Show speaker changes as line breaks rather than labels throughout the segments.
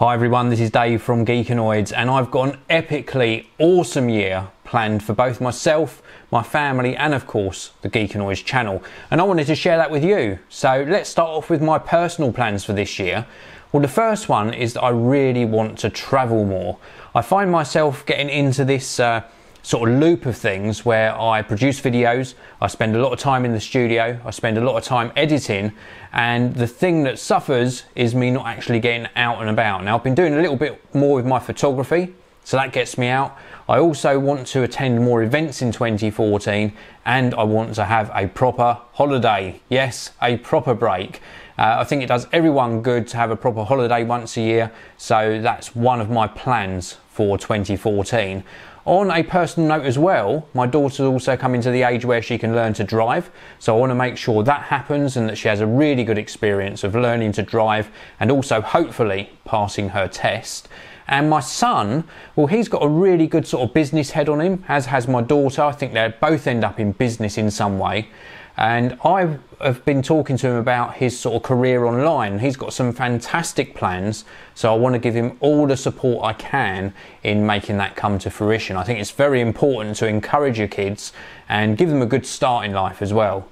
Hi everyone, this is Dave from Geekanoids, and I've got an epically awesome year planned for both myself, my family and of course the Geekanoids channel, and I wanted to share that with you. So let's start off with my personal plans for this year. Well, the first one is that I really want to travel more. I find myself getting into this sort of loop of things where I produce videos, I spend a lot of time in the studio, I spend a lot of time editing, and the thing that suffers is me not actually getting out and about. Now, I've been doing a little bit more with my photography, so that gets me out. I also want to attend more events in 2014, and I want to have a proper holiday. Yes, a proper break. I think it does everyone good to have a proper holiday once a year, so that's one of my plans for 2014. On a personal note as well, my daughter's also coming to the age where she can learn to drive, so I want to make sure that happens and that she has a really good experience of learning to drive and also hopefully passing her test. And my son, well, he's got a really good sort of business head on him, as has my daughter. I think they both end up in business in some way. And I have been talking to him about his sort of career online. He's got some fantastic plans, so I want to give him all the support I can in making that come to fruition. I think it's very important to encourage your kids and give them a good start in life as well.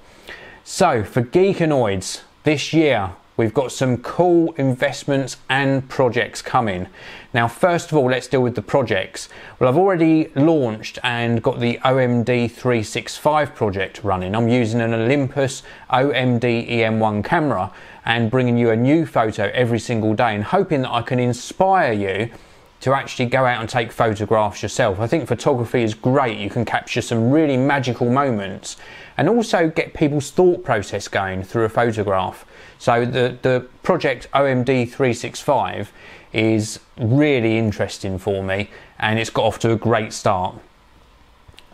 So for Geekanoids this year, we've got some cool investments and projects coming. Now, first of all, let's deal with the projects. Well, I've already launched and got the OMD 365 project running. I'm using an Olympus OMD EM1 camera and bringing you a new photo every single day and hoping that I can inspire you to actually go out and take photographs yourself. I think photography is great. You can capture some really magical moments and also get people's thought process going through a photograph. So the project OMD 365 is really interesting for me, and it's got off to a great start.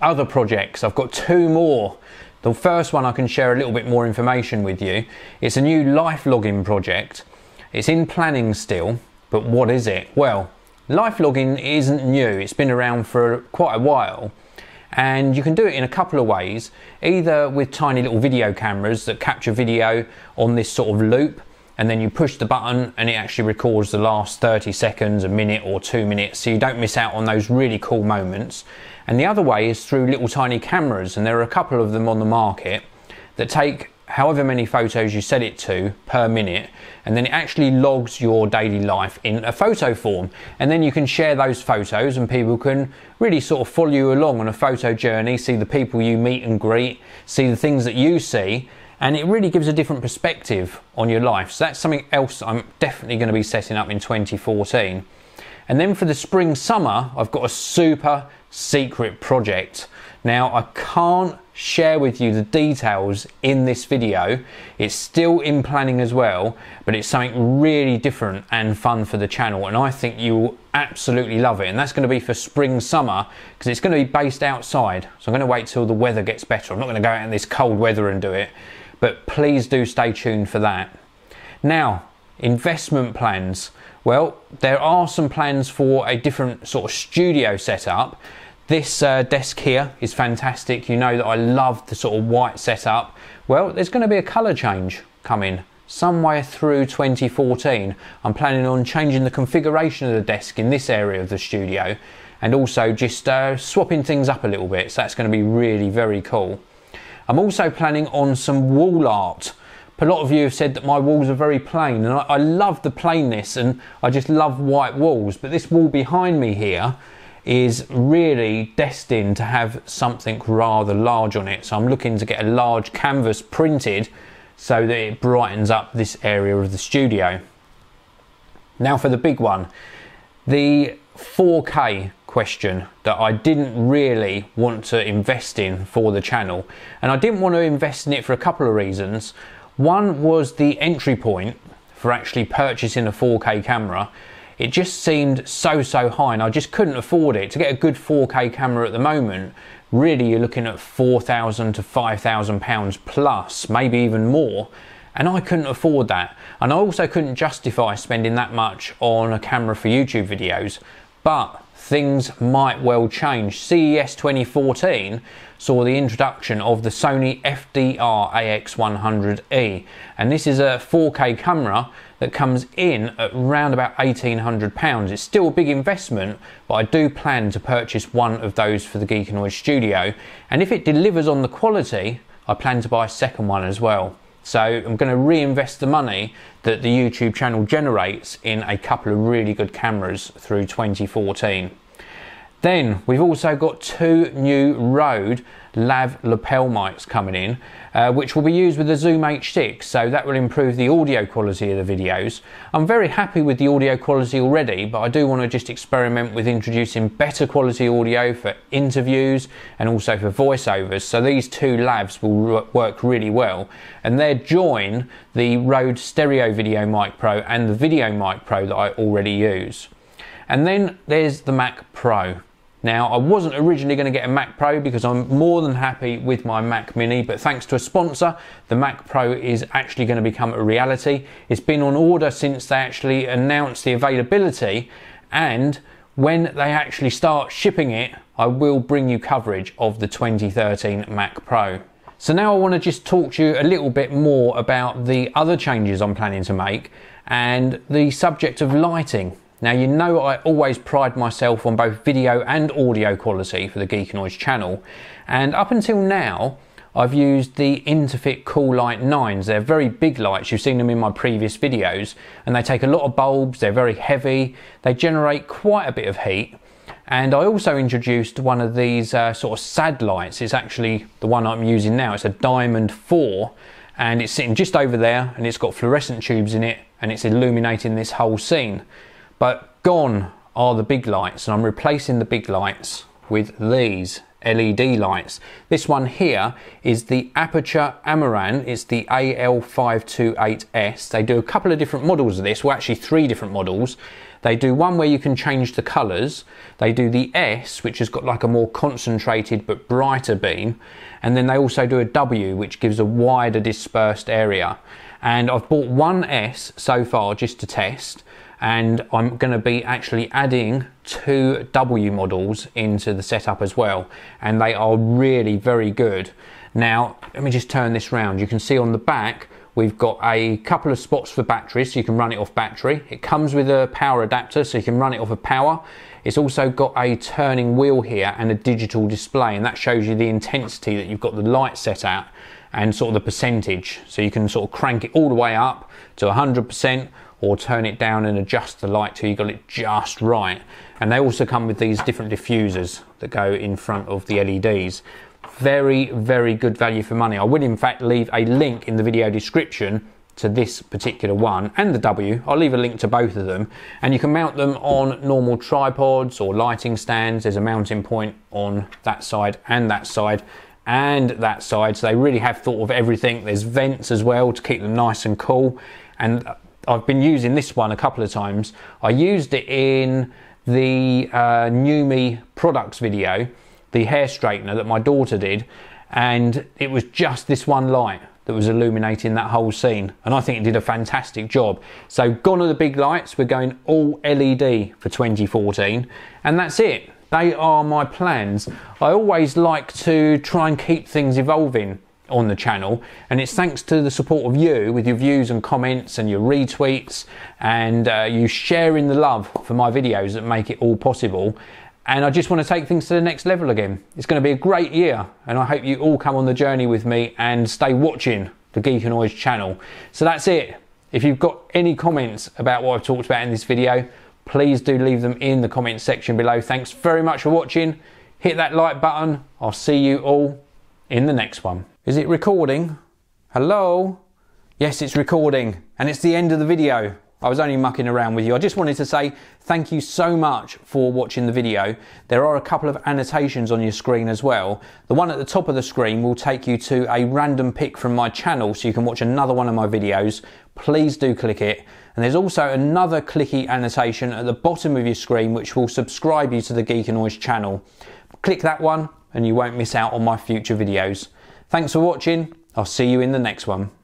Other projects, I've got two more. The first one I can share a little bit more information with you. It's a new life logging project. It's in planning still, but what is it? Well, life logging isn't new. It's been around for quite a while. And you can do it in a couple of ways, either with tiny little video cameras that capture video on this sort of loop, and then you push the button and it actually records the last 30 seconds, a minute or 2 minutes, so you don't miss out on those really cool moments. And the other way is through little tiny cameras, and there are a couple of them on the market that take however many photos you set it to per minute, and then it actually logs your daily life in a photo form, and then you can share those photos and people can really sort of follow you along on a photo journey, see the people you meet and greet, see the things that you see, and it really gives a different perspective on your life. So that's something else I'm definitely going to be setting up in 2014. And then for the spring summer, I've got a super secret project. Now, I can't share with you the details in this video. It's still in planning as well, but it's something really different and fun for the channel, and I think you will absolutely love it. And that's going to be for spring summer, because it's going to be based outside, so I'm going to wait till the weather gets better. I'm not going to go out in this cold weather and do it, but please do stay tuned for that. Now, investment plans. Well, there are some plans for a different sort of studio setup. This desk here is fantastic. You know that I love the sort of white setup. Well, there's going to be a colour change coming somewhere through 2014. I'm planning on changing the configuration of the desk in this area of the studio, and also just swapping things up a little bit. So that's going to be really very cool. I'm also planning on some wall art. A lot of you have said that my walls are very plain, and I love the plainness, and I just love white walls. But this wall behind me here is really destined to have something rather large on it. So I'm looking to get a large canvas printed so that it brightens up this area of the studio. Now for the big one, the 4K question that I didn't really want to invest in for the channel. And I didn't want to invest in it for a couple of reasons. One was the entry point for actually purchasing a 4K camera. It just seemed so high, and I just couldn't afford it. To get a good 4K camera at the moment, really you're looking at £4,000 to £5,000 plus, maybe even more. And I couldn't afford that. And I also couldn't justify spending that much on a camera for YouTube videos. But things might well change. CES 2014 saw the introduction of the Sony FDR AX100E, and this is a 4K camera that comes in at around about £1,800. It's still a big investment, but I do plan to purchase one of those for the Geekanoids studio, and if it delivers on the quality, I plan to buy a second one as well. So I'm going to reinvest the money that the YouTube channel generates in a couple of really good cameras through 2014. Then we've also got two new Rode lav lapel mics coming in, which will be used with the Zoom H6, so that will improve the audio quality of the videos. I'm very happy with the audio quality already, but I do want to just experiment with introducing better quality audio for interviews and also for voiceovers, so these two lavs will work really well, and they'll join the Rode Stereo Video Mic Pro and the Video Mic Pro that I already use. And then there's the Mac Pro. Now, I wasn't originally going to get a Mac Pro because I'm more than happy with my Mac Mini, but thanks to a sponsor, the Mac Pro is actually going to become a reality. It's been on order since they actually announced the availability, and when they actually start shipping it, I will bring you coverage of the 2013 Mac Pro. So now I want to just talk to you a little bit more about the other changes I'm planning to make and the subject of lighting. Now, you know I always pride myself on both video and audio quality for the Geekanoids channel, and up until now I've used the Interfit Coolite 9s. They're very big lights, you've seen them in my previous videos, and they take a lot of bulbs, they're very heavy, they generate quite a bit of heat. And I also introduced one of these sort of SAD lights. It's actually the one I'm using now. It's a Diamond 4, and it's sitting just over there, and it's got fluorescent tubes in it, and it's illuminating this whole scene. But gone are the big lights, and I'm replacing the big lights with these LED lights. This one here is the Aputure Amaran. It's the AL528S. They do a couple of different models of this, well actually 3 different models. They do one where you can change the colours. They do the S, which has got like a more concentrated but brighter beam. And then they also do a W, which gives a wider dispersed area. And I've bought one S so far just to test, and I'm going to be actually adding 2 W models into the setup as well, and they are really very good. Now let me just turn this round. You can see on the back we've got a couple of spots for batteries, so you can run it off battery. It comes with a power adapter, so you can run it off of power. It's also got a turning wheel here and a digital display, and that shows you the intensity that you've got the light set at and sort of the percentage, so you can sort of crank it all the way up to 100% or turn it down and adjust the light till you got it just right. And they also come with these different diffusers that go in front of the LEDs. Very, very good value for money. I will in fact leave a link in the video description to this particular one and the W. I'll leave a link to both of them, and you can mount them on normal tripods or lighting stands. There's a mounting point on that side and that side and that side, so they really have thought of everything. There's vents as well to keep them nice and cool, and I've been using this one a couple of times. I used it in the New Me products video, the hair straightener that my daughter did, and it was just this one light that was illuminating that whole scene, and I think it did a fantastic job. So gone are the big lights, we're going all LED for 2014, and that's it. They are my plans. I always like to try and keep things evolving on the channel, and it's thanks to the support of you with your views and comments and your retweets and you sharing the love for my videos that make it all possible. And I just want to take things to the next level again. It's going to be a great year, and I hope you all come on the journey with me and stay watching the Geekanoids channel. So that's it. If you've got any comments about what I've talked about in this video, please do leave them in the comments section below. Thanks very much for watching. Hit that like button. I'll see you all in the next one. Is it recording? Hello? Yes, it's recording, and it's the end of the video. I was only mucking around with you. I just wanted to say thank you so much for watching the video. There are a couple of annotations on your screen as well. The one at the top of the screen will take you to a random pic from my channel, so you can watch another one of my videos. Please do click it. And there's also another clicky annotation at the bottom of your screen which will subscribe you to the Geekanoids channel. Click that one and you won't miss out on my future videos. Thanks for watching. I'll see you in the next one.